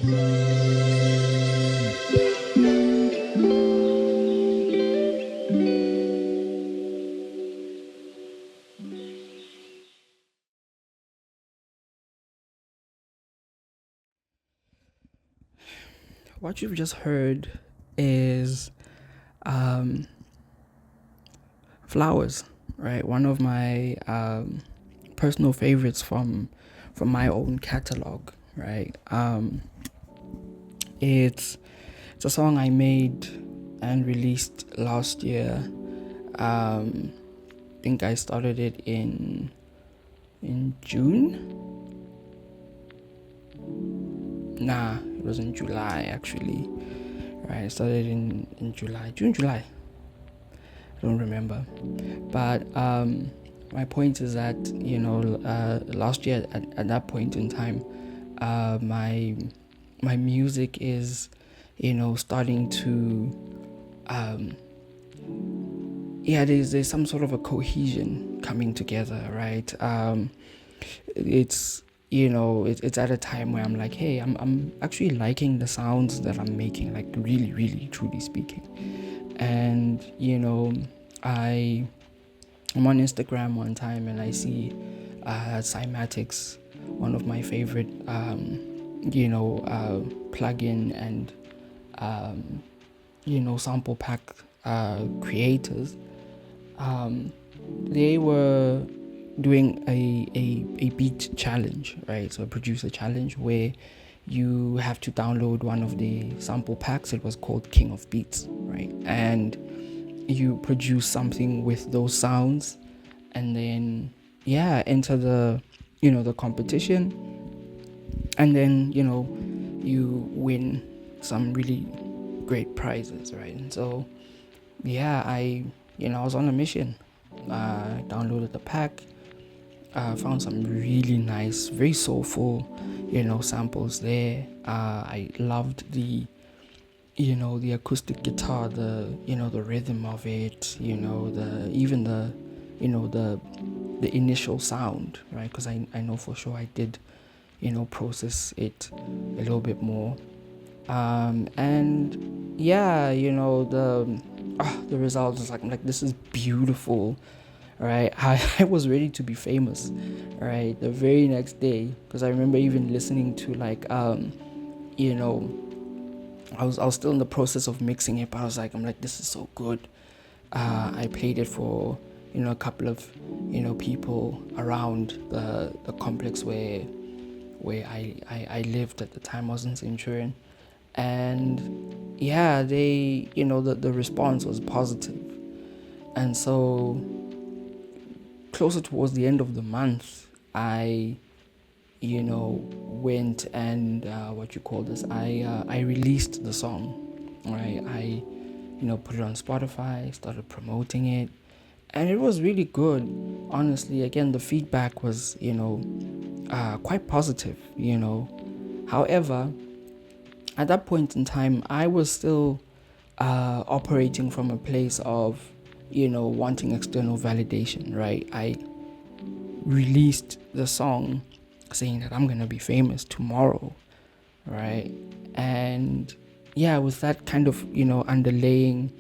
What you've just heard is um, Flowers, right? One of my personal favorites from my own catalog, right? It's it's a song I made and released last year. I think I started it in June. Nah, it was in July actually. Right, I started in July, June, July. I don't remember, but my point is that last year at that point in time, my music is starting to um, there's some sort of a cohesion coming together, right? It's it's at a time where I'm like, hey, I'm actually liking the sounds that I'm making, like really, really, truly speaking. And I I'm on Instagram one time and I see Cymatics, one of my favorite plugin and sample pack creators. um, they were doing a beat challenge, right? So a producer challenge where you have to download one of the sample packs. It was called King of Beats, right? And you produce something with those sounds, and then enter the competition, and then you win some really great prizes, right? And so I was on a mission. Downloaded the pack, found some really nice, very soulful, samples there. I loved the acoustic guitar, the rhythm of it, the initial sound, right? Because I know for sure I did, process it a little bit more. And the result was like, I'm like, this is beautiful, right? I was ready to be famous, right? The very next day, because I remember even listening to like, you know, I was still in the process of mixing it, but I'm like, this is so good. I played it for a couple of people around the complex where I lived at the time. I was in Centurion, and they the response was positive, and so closer towards the end of the month, I went and what you call this, I released the song, right? I put it on Spotify, started promoting it, and it was really good. Honestly, again, the feedback was quite positive. However, at that point in time, I was still operating from a place of wanting external validation, right? I released the song saying that I'm gonna be famous tomorrow, right? And with that kind of underlaying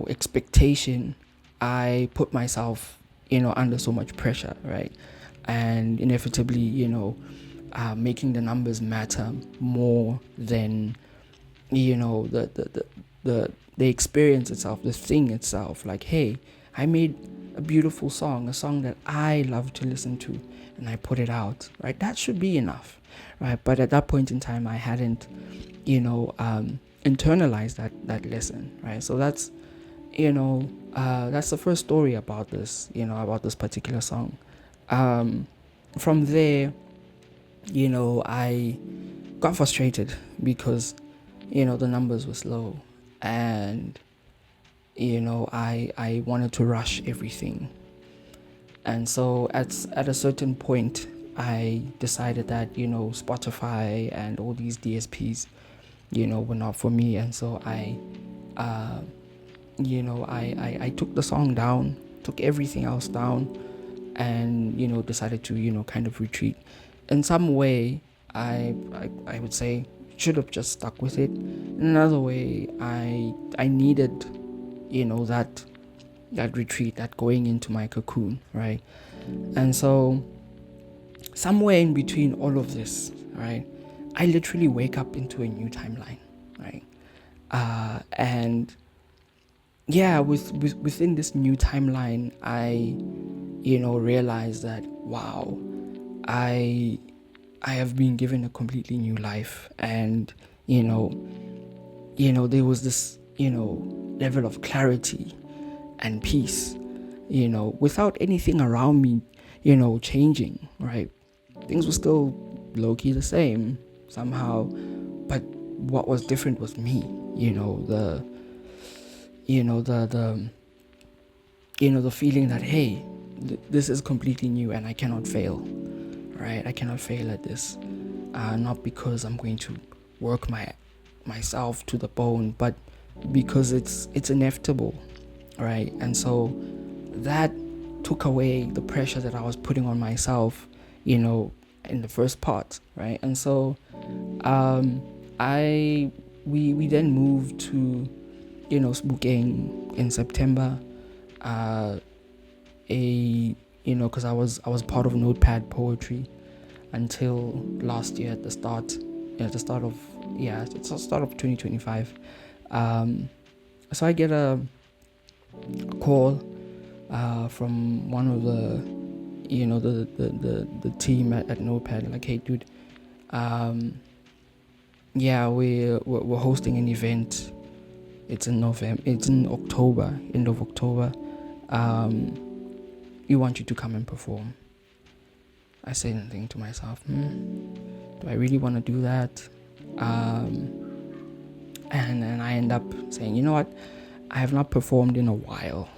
expectation, I put myself under so much pressure, right? And inevitably making the numbers matter more than the experience itself, the thing itself. Like, hey, I made a beautiful song, a song that I love to listen to, and I put it out, right? That should be enough, right? But at that point in time, I hadn't internalized that lesson, right? So that's the first story about this, about this particular song. From there, I got frustrated because the numbers were slow, and I wanted to rush everything. And so at a certain point, I decided that Spotify and all these DSPs were not for me. And so uh, I took the song down, took everything else down, and decided to kind of retreat in some way. I would say should have just stuck with it. In another way, I needed, that retreat, that going into my cocoon, right? And so somewhere in between all of this, right, I literally wake up into a new timeline, right? And yeah, within this new timeline, I realize that, wow, I I have been given a completely new life. And you know there was this level of clarity and peace, without anything around me changing, right? Things were still low-key the same somehow, but what was different was me. The feeling that, hey, this is completely new and I cannot fail, right? I cannot fail at this, not because I'm going to work myself to the bone, but because it's inevitable, right? And so that took away the pressure that I was putting on myself, in the first part, right? And so I we then moved to Sebokeng in September, because I was part of Notepad Poetry until last year at the start of 2025. So I get a call from one of the team at Notepad, like, hey dude, we're hosting an event. It's in November. It's in October, end of October. We want you to come and perform. I say anything to myself, do I really want to do that? And I end up saying, you know what, I have not performed in a while,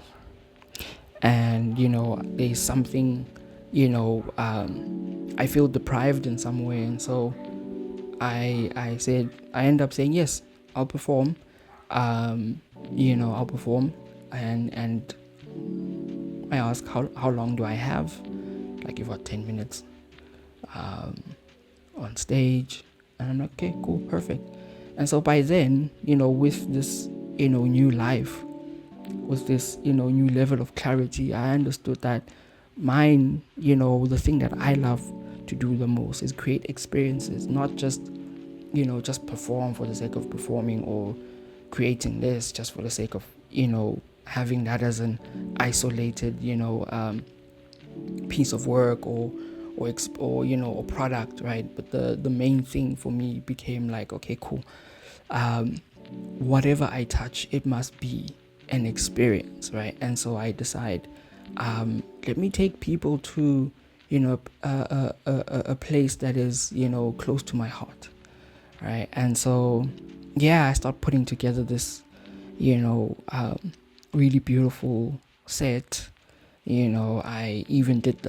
and there's something, I feel deprived in some way. And so I end up saying, yes, I'll perform. I'll perform. And I ask, how long do I have? Like, you've got 10 minutes on stage. And I'm like, okay, cool, perfect. And so by then, with this new life, with this new level of clarity, I understood that mine, the thing that I love to do the most is create experiences, not just just perform for the sake of performing, or creating this just for the sake of having that as an isolated piece of work, or product, right? But the main thing for me became like, okay, cool, whatever I touch, it must be an experience, right? And so I decide, let me take people to a place that is close to my heart, right? And so I start putting together this really beautiful set. I even did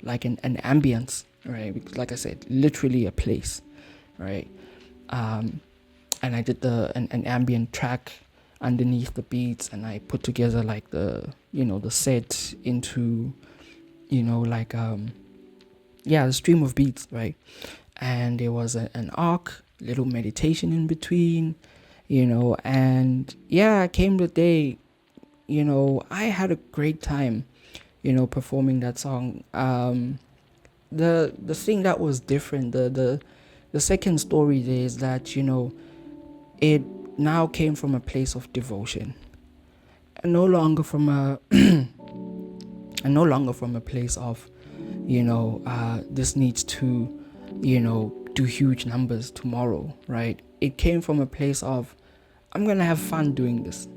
like an ambience, right? Because, like I said, literally a place, right? And I did an ambient track underneath the beats, and I put together like the set into the stream of beats, right? And there was an arc, little meditation in between, and came the day, I had a great time, performing that song. The thing that was different, the second story there is that, it now came from a place of devotion, and no longer from a place of, this needs to, do huge numbers tomorrow, right? It came from a place of, I'm gonna have fun doing this,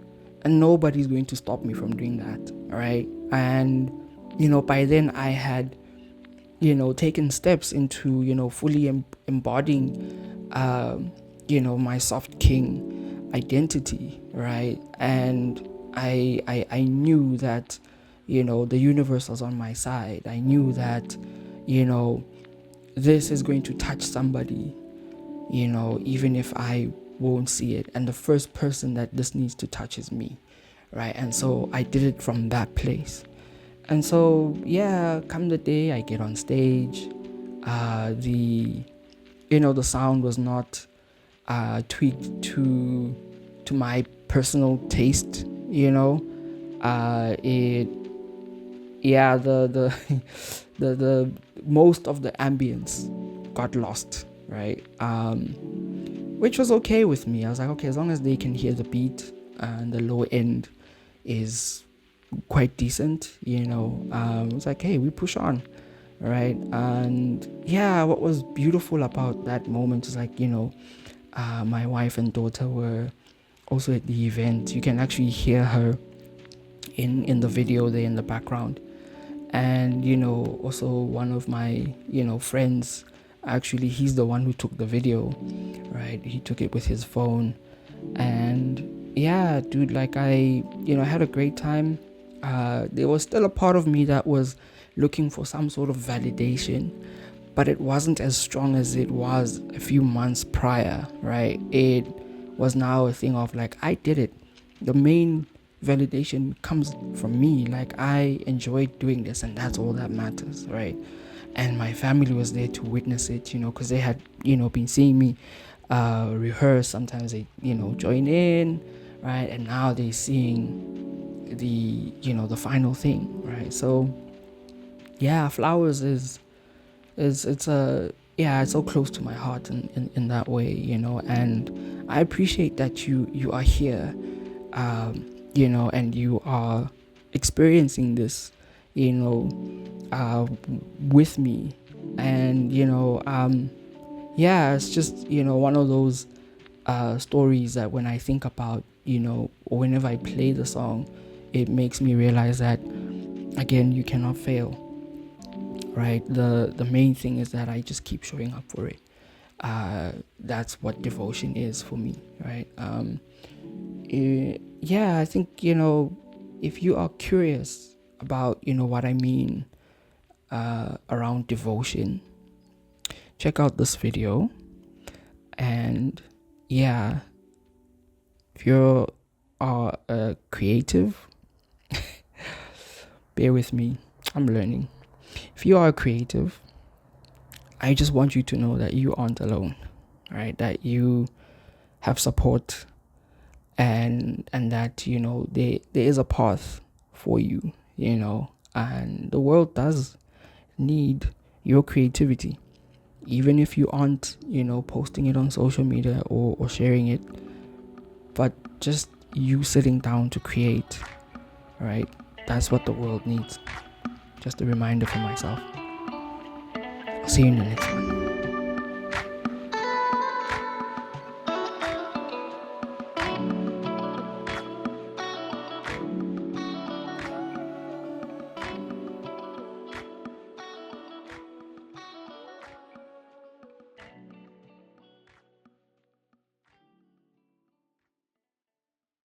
and nobody's going to stop me from doing that, right? And by then I had taken steps into fully embodying my Soft King identity, right? And I knew that the universe was on my side. I knew that this is going to touch somebody, even if I won't see it, and the first person that this needs to touch is me, right? And so I did it from that place. And so come the day I get on stage, the the sound was not tweaked to my personal taste. It yeah the the most of the ambience got lost, right? Which was okay with me. I was like, okay, as long as they can hear the beat and the low end is quite decent, it's like, hey, we push on, right? And yeah, what was beautiful about that moment is like, my wife and daughter were also at the event. You can actually hear her in the video there in the background. And also one of my friends, actually he's the one who took the video, right? He took it with his phone. And yeah, dude, like I had a great time. There was still a part of me that was looking for some sort of validation, but it wasn't as strong as it was a few months prior, right? It was now a thing of like, I did it. The main validation comes from me. Like, I enjoyed doing this, and that's all that matters, right? And my family was there to witness it, because they had been seeing me rehearse. Sometimes they join in, right? And now they're seeing the final thing, right? So yeah, Flowers is it's a yeah, it's so close to my heart in that way, and I appreciate that you are here, and you are experiencing this, with me. And yeah, it's just one of those stories that when I think about, or whenever I play the song, it makes me realize that, again, you cannot fail, right? The main thing is that I just keep showing up for it. That's what devotion is for me, right? Yeah, I think if you are curious about what I mean around devotion, check out this video. And yeah, if you are a creative, bear with me, I'm learning. If you are a creative, I just want you to know that you aren't alone, right? That you have support, and that there is a path for you, and the world does need your creativity, even if you aren't posting it on social media or sharing it, but just you sitting down to create, right? That's what the world needs. Just a reminder for myself. I'll see you in the next one.